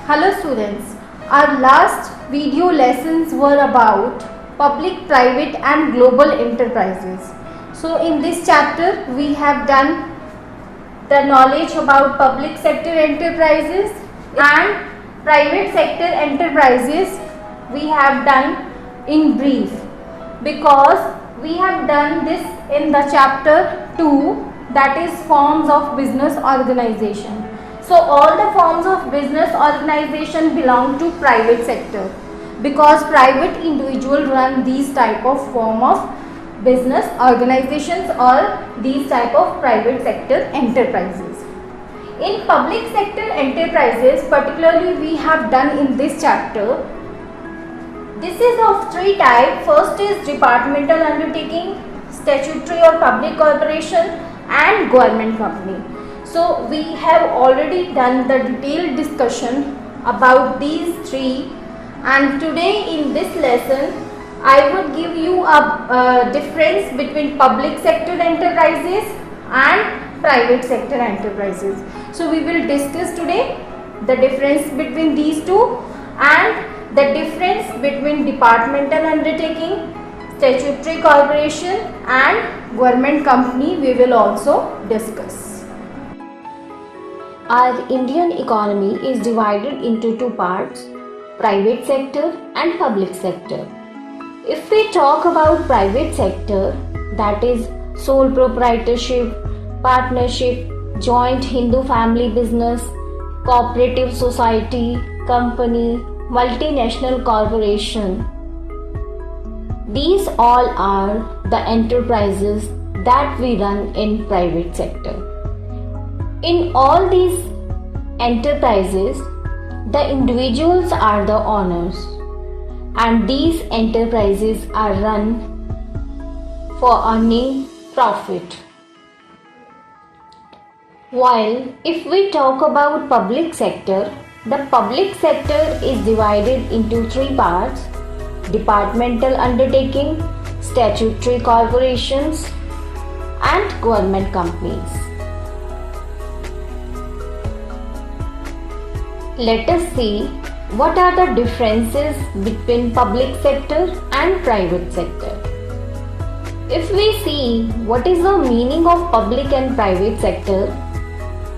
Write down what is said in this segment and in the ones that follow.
Hello students, our last video lessons were about public, private and global enterprises. So in this chapter we have done the knowledge about public sector enterprises and private sector enterprises we have done in brief, because we have done this in the chapter 2, that is forms of business organization. So all the forms of business organization belong to private sector, because private individual run these type of form of business organizations or these type of private sector enterprises. In public sector enterprises, particularly we have done in this chapter, this is of three types. First is departmental undertaking, statutory or public corporation and government company. So we have already done the detailed discussion about these three, and today in this lesson I would give you a difference between public sector enterprises and private sector enterprises. So we will discuss today the difference between these two and the difference between departmental undertaking, statutory corporation and government company we will also discuss. Our Indian economy is divided into two parts, private sector and public sector. If we talk about private sector, that is sole proprietorship, partnership, joint Hindu family business, cooperative society, company, multinational corporation. These all are the enterprises that we run in private sector. In all these enterprises, the individuals are the owners, and these enterprises are run for earning profit. While if we talk about public sector, the public sector is divided into three parts: departmental undertaking, statutory corporations and government companies. Let us see what are the differences between public sector and private sector. If we see what is the meaning of public and private sector,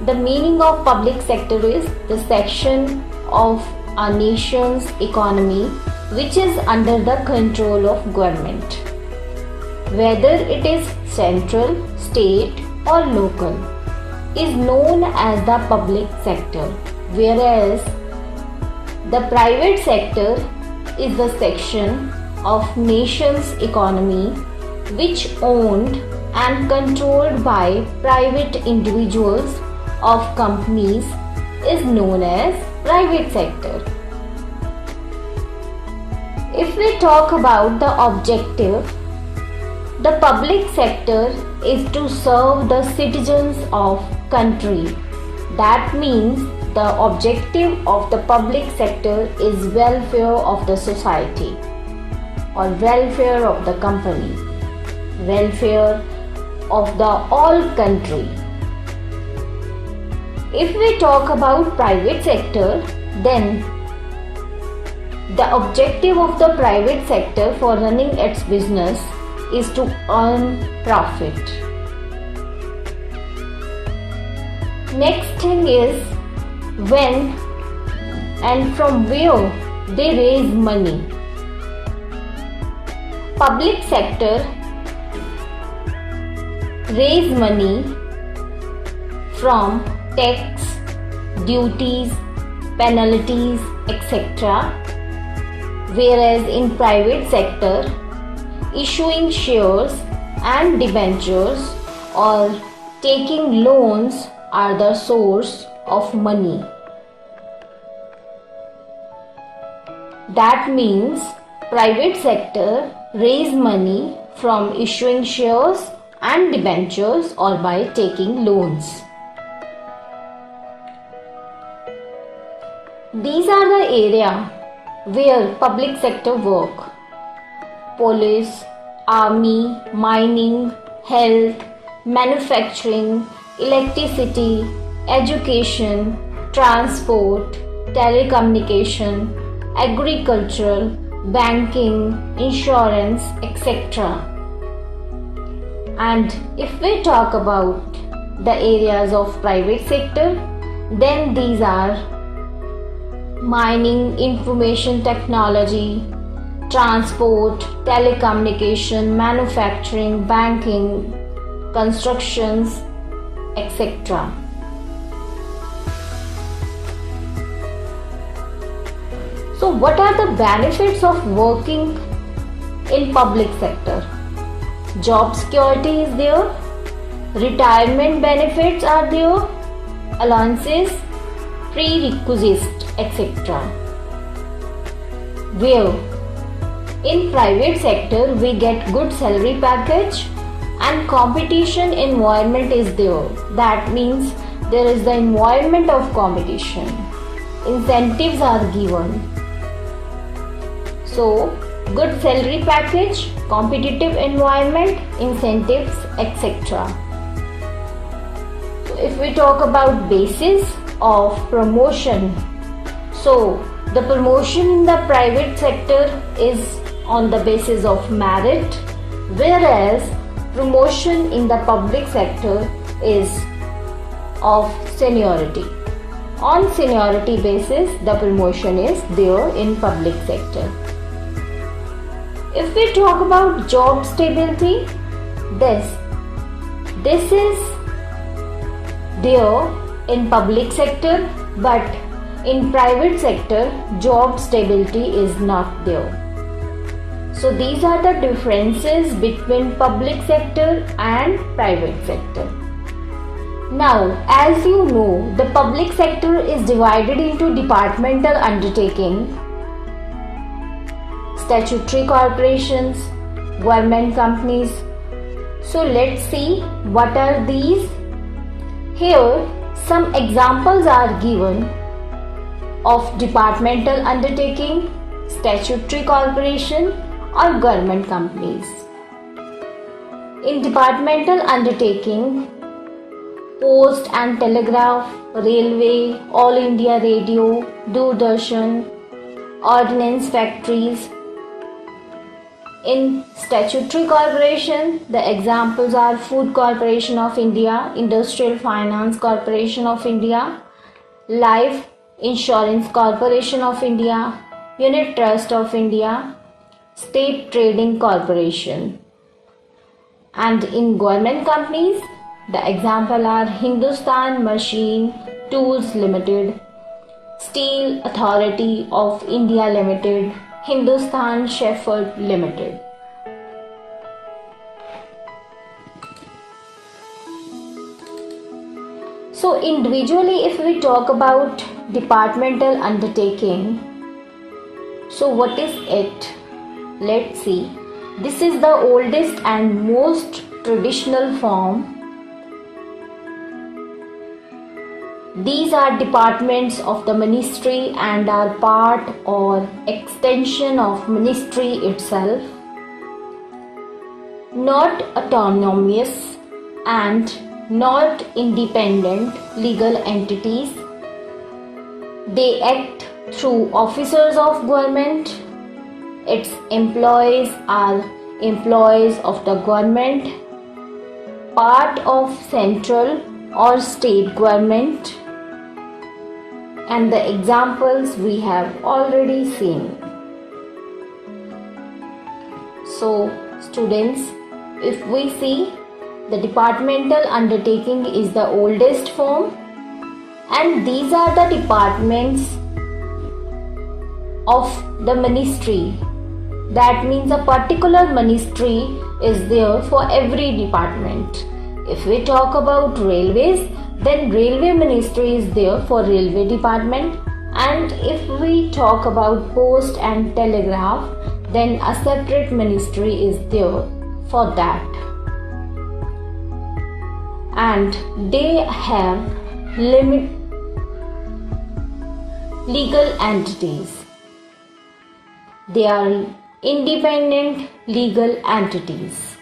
the meaning of public sector is the section of a nation's economy which is under the control of government, whether it is central, state or local, is known as the public sector, whereas the private sector is the section of nation's economy which owned and controlled by private individuals of companies is known as private sector. If we talk about the objective, the public sector is to serve the citizens of country. That means the objective of the public sector is welfare of the society or welfare of the company, welfare of the all country. If we talk about private sector, then the objective of the private sector for running its business is to earn profit. Next thing is when and from where they raise money. Public sector raise money from tax, duties, penalties, etc. Whereas in private sector, issuing shares and debentures or taking loans are the source of money. That means private sector raise money from issuing shares and debentures or by taking loans. These are the area where public sector work: police, army, mining, health, manufacturing, electricity, education, transport, telecommunication, agricultural, banking, insurance, etc. And if we talk about the areas of private sector, then these are mining, information technology, transport, telecommunication, manufacturing, banking, constructions, etc. So what are the benefits of working in public sector? Job security is there, retirement benefits are there, allowances, prerequisites, etc. Where in private sector we get good salary package and competition environment is there. That means there is the environment of competition. Incentives are given. So good salary package, competitive environment, incentives, etc. So if we talk about basis of promotion, so the promotion in the private sector is on the basis of merit, whereas promotion in the public sector is of seniority. On seniority basis, the promotion is there in public sector. If we talk about job stability, this is there in public sector, but in private sector, job stability is not there. So these are the differences between public sector and private sector. Now, as you know, the public sector is divided into departmental undertaking, statutory corporations, government companies. So let's see what are these. Here some examples are given of departmental undertaking, statutory corporation or government companies. In departmental undertaking, Post and Telegraph, Railway, All India Radio, Doordarshan, Ordnance Factories. In statutory corporation, the examples are Food Corporation of India, Industrial Finance Corporation of India, Life Insurance Corporation of India, Unit Trust of India, State Trading Corporation. And in government companies, the example are Hindustan Machine Tools Limited, Steel Authority of India Limited, Hindustan Shepherd Limited. So individually, if we talk about departmental undertaking, so what is it? Let's see. This is the oldest and most traditional form. These are departments of the ministry and are part or extension of ministry itself, not autonomous and not independent legal entities. They act through officers of government. Its employees are employees of the government, part of central or state government, and the examples we have already seen. So students, if we see, the departmental undertaking is the oldest form, and these are the departments of the ministry. That means a particular ministry is there for every department. If we talk about railways, then railway ministry is there for railway department, and if we talk about post and telegraph, then a separate ministry is there for that. And they have legal entities. They are independent legal entities.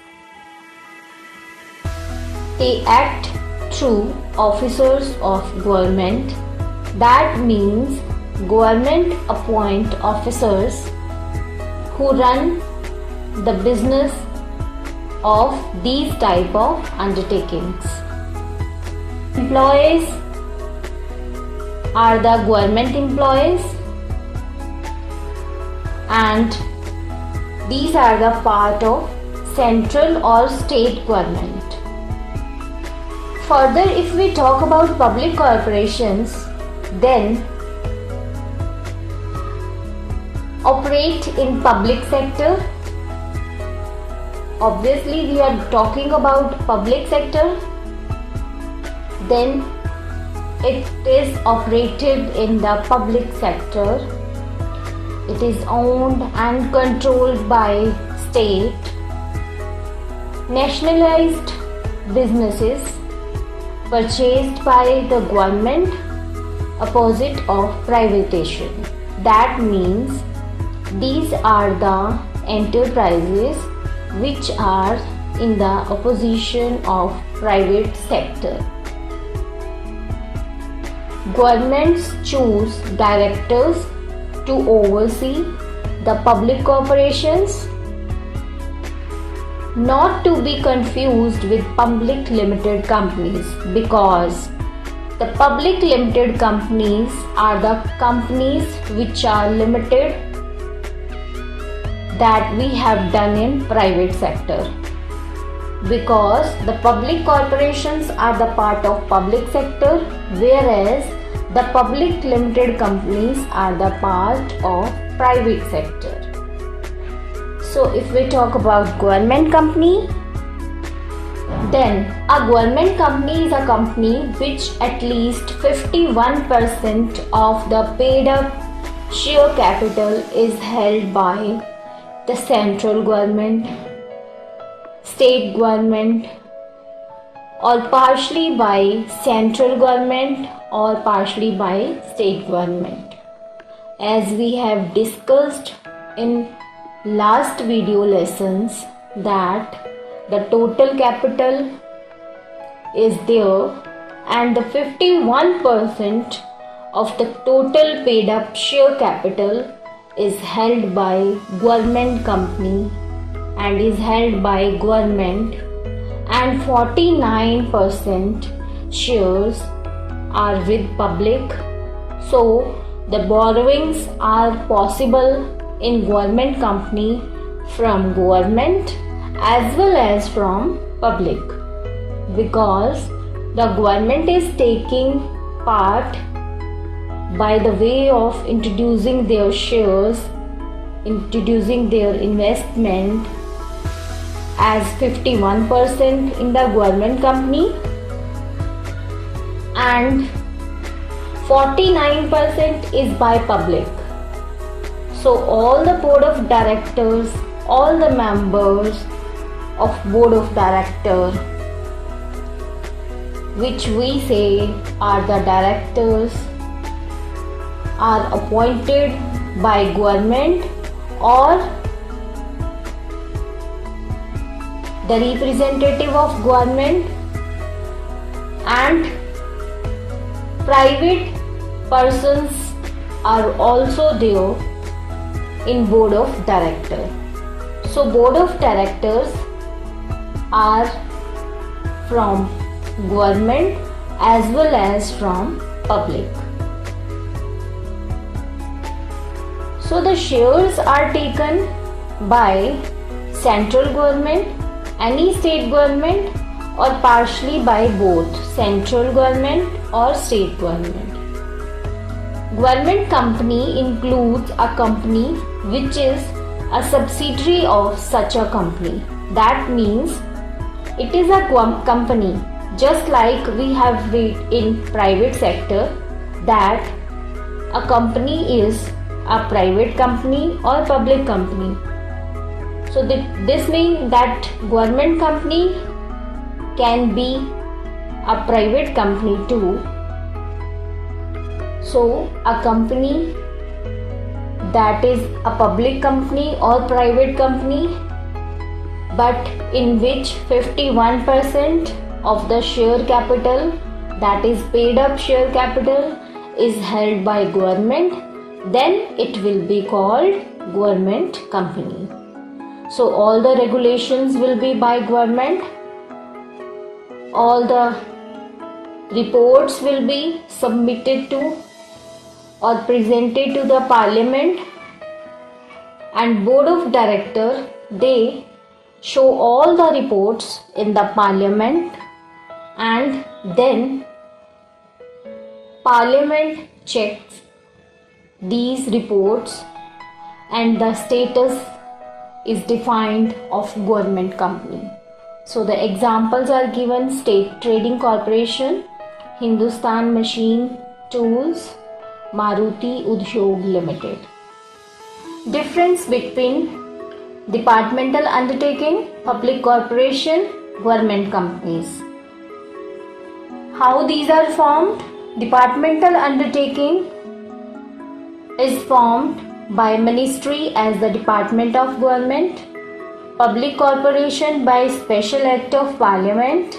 They act through officers of government. That means government appoint officers who run the business of these type of undertakings. Employees are the government employees, and these are the part of central or state government. Further, if we talk about public corporations, then operate in public sector. Obviously, we are talking about public sector, then it is operated in the public sector. It is owned and controlled by state. Nationalized businesses purchased by the government, opposite of privatization. That means these are the enterprises which are in the opposition of private sector. Governments choose directors to oversee the public corporations, not to be confused with public limited companies, because the public limited companies are the companies which are limited that we have done in private sector, because the public corporations are the part of public sector, whereas the public limited companies are the part of private sector. So if we talk about government company, then a government company is a company which at least 51% of the paid up share capital is held by the central government, state government, or partially by central government or partially by state government. As we have discussed in last video lessons that the total capital is there and the 51% of the total paid up share capital is held by government company and is held by government, and 49% shares are with public. So the borrowings are possible in government company from government as well as from public, because the government is taking part by the way of introducing their shares, introducing their investment as 51% in the government company and 49% is by public. So all the board of directors, all the members of board of directors, which we say are the directors, are appointed by government or the representative of government, and private persons are also there in board of directors. So board of directors are from government as well as from public. So the shares are taken by central government, any state government, or partially by both central government or state government. Government company includes a company which is a subsidiary of such a company. That means it is a company, just like we have read in private sector that a company is a private company or public company. So this means that government company can be a private company too. So a company that is a public company or private company, but in which 51% of the share capital, that is paid up share capital, is held by government, then it will be called government company. So all the regulations will be by government, all the reports will be submitted to or presented to the parliament, and board of director, they show all the reports in the parliament, and then parliament checks these reports and the status is defined of government company. So the examples are given: State Trading Corporation, Hindustan Machine Tools, Maruti Udyog Limited. Difference between departmental undertaking, public corporation, government companies. How these are formed? Departmental undertaking is formed by ministry as the department of government, public corporation by special act of parliament,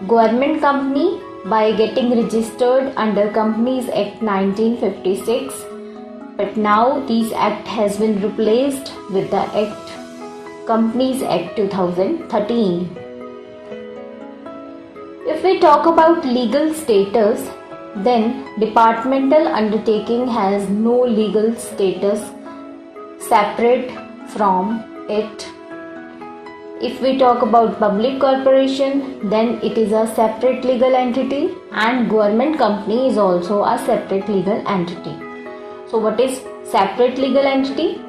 government company by getting registered under Companies Act 1956, but now this act has been replaced with the Companies Act 2013. If we talk about legal status, then departmental undertaking has no legal status separate from it. If we talk about public corporation, then it is a separate legal entity, and government company is also a separate legal entity. So what is separate legal entity?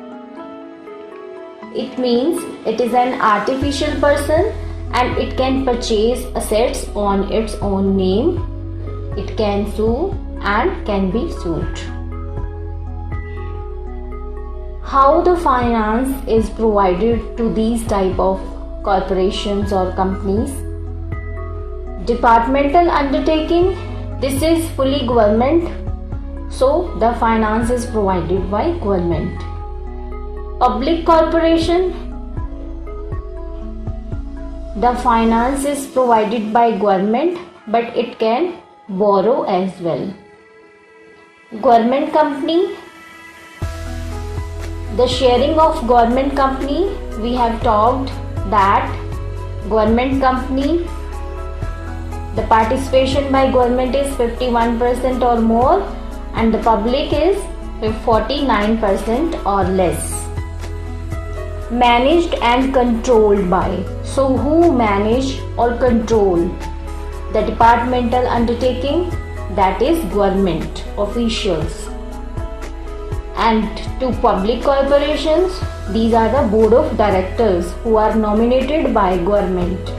It means it is an artificial person and it can purchase assets on its own name. It can sue and can be sued. How the finance is provided to these type of corporations or companies? Departmental undertaking, this is fully government, so the finance is provided by government. Public corporation, the finance is provided by government, but it can borrow as well. Government company, the sharing of government company, we have talked that government company, the participation by government is 51% or more, and the public is 49% or less. Managed and controlled by. So who manage or control the departmental undertaking? That is government officials. And to public corporations, these are the board of directors who are nominated by government.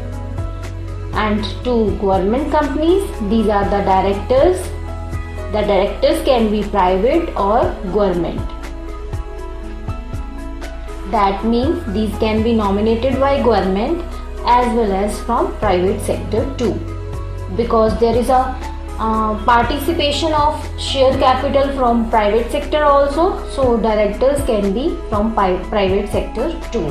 And to government companies, these are the directors. The directors can be private or government. That means these can be nominated by government as well as from private sector too, because there is a participation of share capital from private sector also, so directors can be from private sector too.